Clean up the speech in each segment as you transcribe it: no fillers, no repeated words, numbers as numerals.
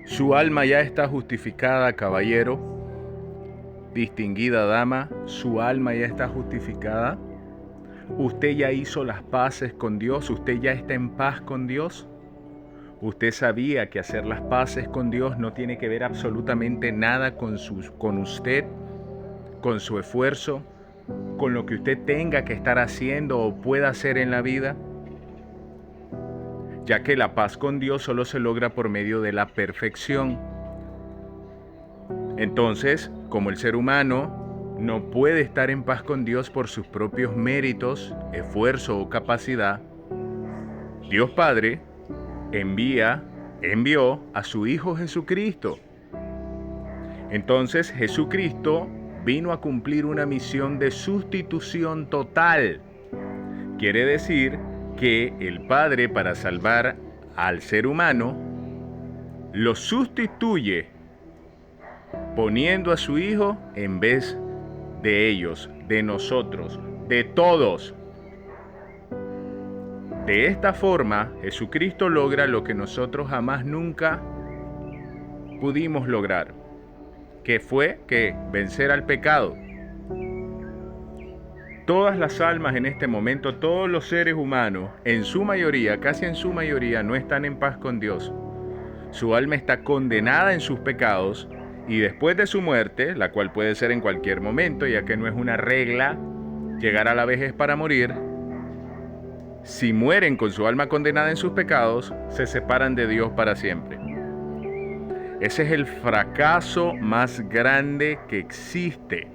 Su alma ya está justificada, caballero, distinguida dama, su alma ya está justificada. Usted ya hizo las paces con Dios, usted ya está en paz con Dios. Usted sabía que hacer las paces con Dios no tiene que ver absolutamente nada con usted, con su esfuerzo, con lo que usted tenga que estar haciendo o pueda hacer en la vida, ya que la paz con Dios solo se logra por medio de la perfección. Entonces, como el ser humano no puede estar en paz con Dios por sus propios méritos, esfuerzo o capacidad, Dios Padre envió a su Hijo Jesucristo. Entonces Jesucristo vino a cumplir una misión de sustitución total. Quiere decir que el Padre, para salvar al ser humano, lo sustituye poniendo a su Hijo en vez de ellos, de nosotros, de todos. De esta forma, Jesucristo logra lo que nosotros jamás nunca pudimos lograr, que fue vencer al pecado. Todas las almas en este momento, todos los seres humanos, en su mayoría, casi en su mayoría, no están en paz con Dios. Su alma está condenada en sus pecados y después de su muerte, la cual puede ser en cualquier momento, ya que no es una regla llegar a la vejez para morir, si mueren con su alma condenada en sus pecados, se separan de Dios para siempre. Ese es el fracaso más grande que existe.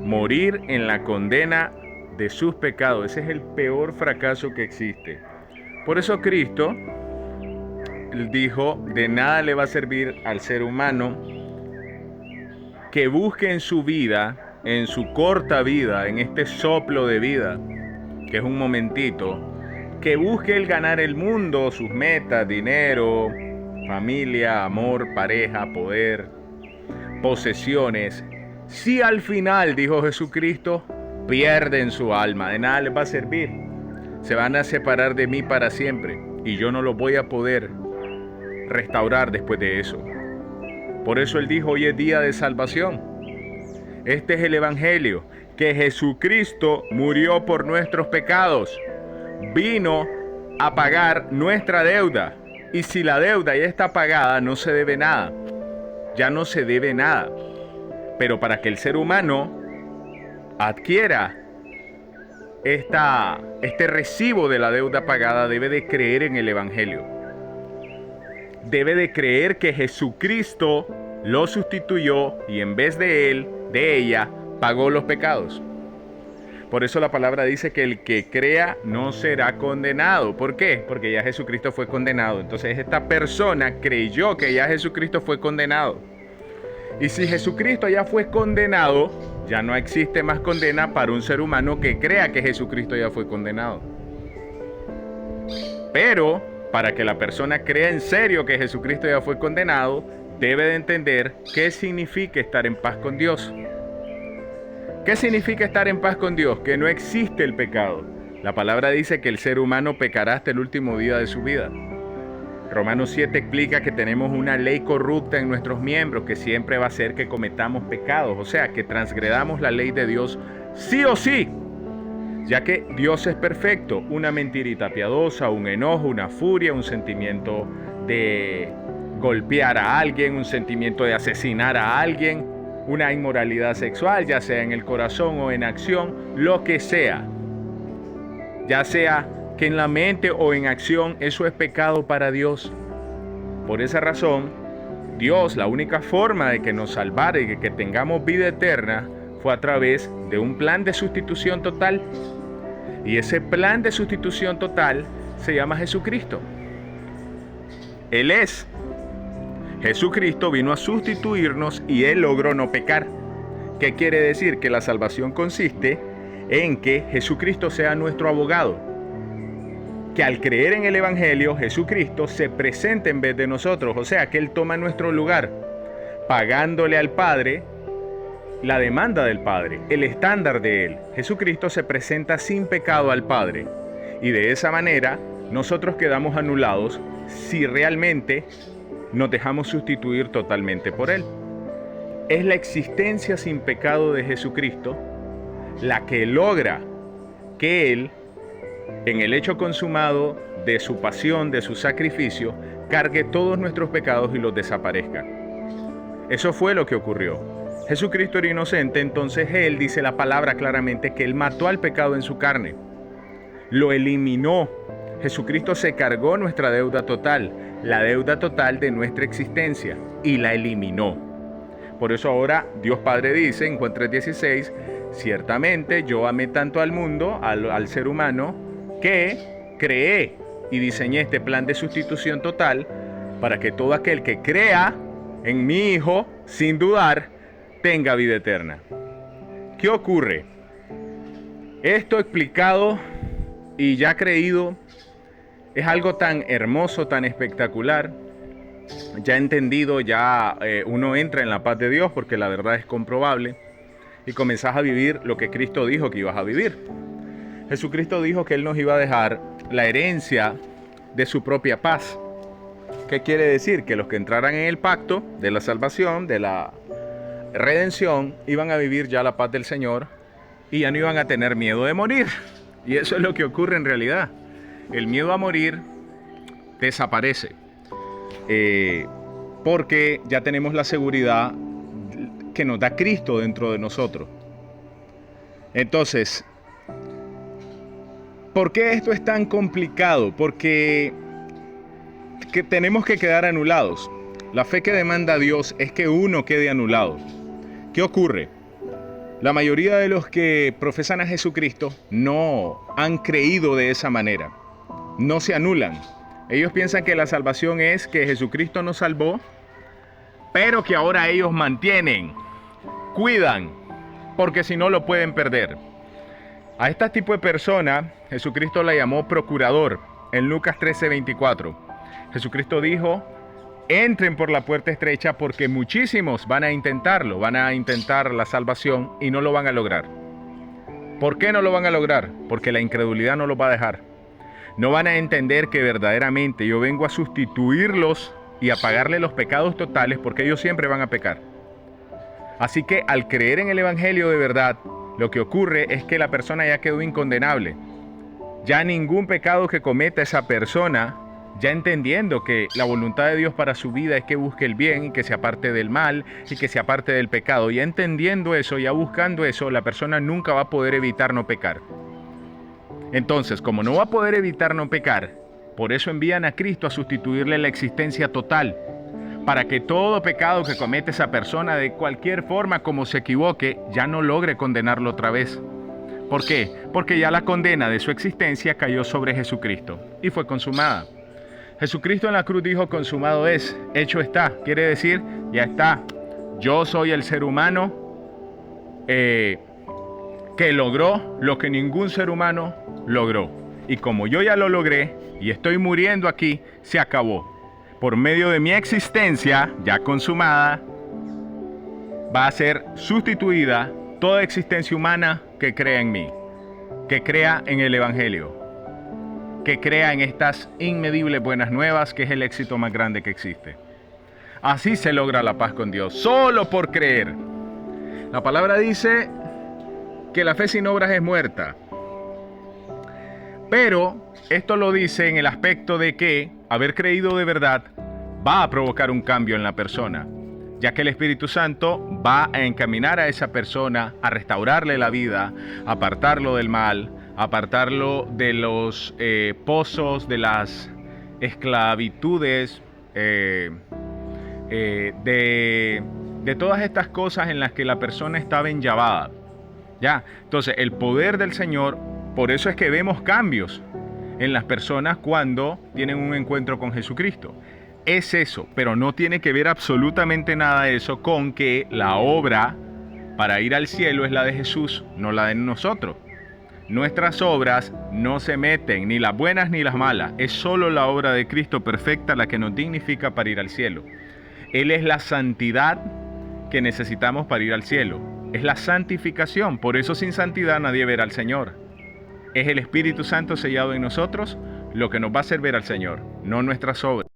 Morir en la condena de sus pecados. Ese es el peor fracaso que existe. Por eso Cristo dijo, de nada le va a servir al ser humano que busque en su vida, en su corta vida, en este soplo de vida, que es un momentito, que busque el ganar el mundo, sus metas, dinero, familia, amor, pareja, poder, posesiones. Si al final, dijo Jesucristo, pierden su alma, de nada les va a servir. Se van a separar de mí para siempre y yo no los voy a poder restaurar después de eso. Por eso Él dijo, hoy es día de salvación. Este es el Evangelio, que Jesucristo murió por nuestros pecados. Vino a pagar nuestra deuda. Y si la deuda ya está pagada, no se debe nada. Ya no se debe nada. Pero para que el ser humano adquiera este recibo de la deuda pagada, debe de creer en el Evangelio. Debe de creer que Jesucristo lo sustituyó y en vez de él, de ella, pagó los pecados. Por eso la palabra dice que el que crea no será condenado. ¿Por qué? Porque ya Jesucristo fue condenado. Entonces esta persona creyó que ya Jesucristo fue condenado. Y si Jesucristo ya fue condenado, ya no existe más condena para un ser humano que crea que Jesucristo ya fue condenado. Pero para que la persona crea en serio que Jesucristo ya fue condenado, debe de entender qué significa estar en paz con Dios. ¿Qué significa estar en paz con Dios? Que no existe el pecado. La palabra dice que el ser humano pecará hasta el último día de su vida. Romanos 7 explica que tenemos una ley corrupta en nuestros miembros que siempre va a hacer que cometamos pecados, o sea, que transgredamos la ley de Dios sí o sí, ya que Dios es perfecto. Una mentirita piadosa, un enojo, una furia, un sentimiento de golpear a alguien, un sentimiento de asesinar a alguien, una inmoralidad sexual, ya sea en el corazón o en acción, lo que sea, ya sea que en la mente o en acción, eso es pecado para Dios. Por esa razón, Dios, la única forma de que nos salvara y de que tengamos vida eterna fue a través de un plan de sustitución total. Y ese plan de sustitución total se llama Jesucristo. Él es. Jesucristo vino a sustituirnos y Él logró no pecar. ¿Qué quiere decir? Que la salvación consiste en que Jesucristo sea nuestro abogado. Que al creer en el Evangelio, Jesucristo se presenta en vez de nosotros, o sea, que Él toma nuestro lugar, pagándole al Padre la demanda del Padre, el estándar de Él. Jesucristo se presenta sin pecado al Padre, y de esa manera nosotros quedamos anulados si realmente nos dejamos sustituir totalmente por Él. Es la existencia sin pecado de Jesucristo la que logra que Él, en el hecho consumado de su pasión, de su sacrificio, cargue todos nuestros pecados y los desaparezca. Eso fue lo que ocurrió. Jesucristo era inocente, entonces Él dice la palabra claramente que Él mató al pecado en su carne. Lo eliminó. Jesucristo se cargó nuestra deuda total, la deuda total de nuestra existencia, y la eliminó. Por eso ahora Dios Padre dice en Juan 3:16, ciertamente yo amé tanto al mundo, al ser humano, que creé y diseñé este plan de sustitución total para que todo aquel que crea en mi Hijo, sin dudar, tenga vida eterna. ¿Qué ocurre? Esto explicado y ya creído es algo tan hermoso, tan espectacular. Ya entendido, ya uno entra en la paz de Dios porque la verdad es comprobable y comenzás a vivir lo que Cristo dijo que ibas a vivir. Jesucristo dijo que Él nos iba a dejar la herencia de su propia paz. ¿Qué quiere decir? Que los que entraran en el pacto de la salvación, de la redención, iban a vivir ya la paz del Señor y ya no iban a tener miedo de morir. Y eso es lo que ocurre en realidad. El miedo a morir desaparece. Porque ya tenemos la seguridad que nos da Cristo dentro de nosotros. Entonces, ¿por qué esto es tan complicado? Porque tenemos que quedar anulados. La fe que demanda Dios es que uno quede anulado. ¿Qué ocurre? La mayoría de los que profesan a Jesucristo no han creído de esa manera. No se anulan. Ellos piensan que la salvación es que Jesucristo nos salvó, pero que ahora ellos mantienen, cuidan, porque si no lo pueden perder. A este tipo de persona, Jesucristo la llamó procurador en Lucas 13:24. Jesucristo dijo, entren por la puerta estrecha porque muchísimos van a intentarlo, van a intentar la salvación y no lo van a lograr. ¿Por qué no lo van a lograr? Porque la incredulidad no los va a dejar. No van a entender que verdaderamente yo vengo a sustituirlos y a pagarle los pecados totales porque ellos siempre van a pecar. Así que al creer en el Evangelio de verdad, lo que ocurre es que la persona ya quedó incondenable. Ya ningún pecado que cometa esa persona, ya entendiendo que la voluntad de Dios para su vida es que busque el bien y que se aparte del mal y que se aparte del pecado. Ya entendiendo eso, ya buscando eso, la persona nunca va a poder evitar no pecar. Entonces, como no va a poder evitar no pecar, por eso envían a Cristo a sustituirle la existencia total, para que todo pecado que comete esa persona de cualquier forma como se equivoque, ya no logre condenarlo otra vez. ¿Por qué? Porque ya la condena de su existencia cayó sobre Jesucristo y fue consumada. Jesucristo en la cruz dijo, consumado es, hecho está. Quiere decir, ya está. Yo soy el ser humano que logró lo que ningún ser humano logró. Y como yo ya lo logré y estoy muriendo aquí, se acabó. Por medio de mi existencia ya consumada, va a ser sustituida toda existencia humana que crea en mí, que crea en el Evangelio, que crea en estas inmedibles buenas nuevas, que es el éxito más grande que existe. Así se logra la paz con Dios, solo por creer. La palabra dice que la fe sin obras es muerta. Pero esto lo dice en el aspecto de que haber creído de verdad va a provocar un cambio en la persona, ya que el Espíritu Santo va a encaminar a esa persona a restaurarle la vida, a apartarlo del mal, a apartarlo de los pozos, de las esclavitudes, de todas estas cosas en las que la persona estaba enllavada. Ya, entonces el poder del Señor, por eso es que vemos cambios en las personas cuando tienen un encuentro con Jesucristo. Es eso, pero no tiene que ver absolutamente nada eso con que la obra para ir al cielo es la de Jesús, no la de nosotros. Nuestras obras no se meten, ni las buenas ni las malas. Es solo la obra de Cristo perfecta la que nos dignifica para ir al cielo. Él es la santidad que necesitamos para ir al cielo. Es la santificación. Por eso sin santidad nadie verá al Señor. Es el Espíritu Santo sellado en nosotros lo que nos va a servir al Señor, no nuestras obras.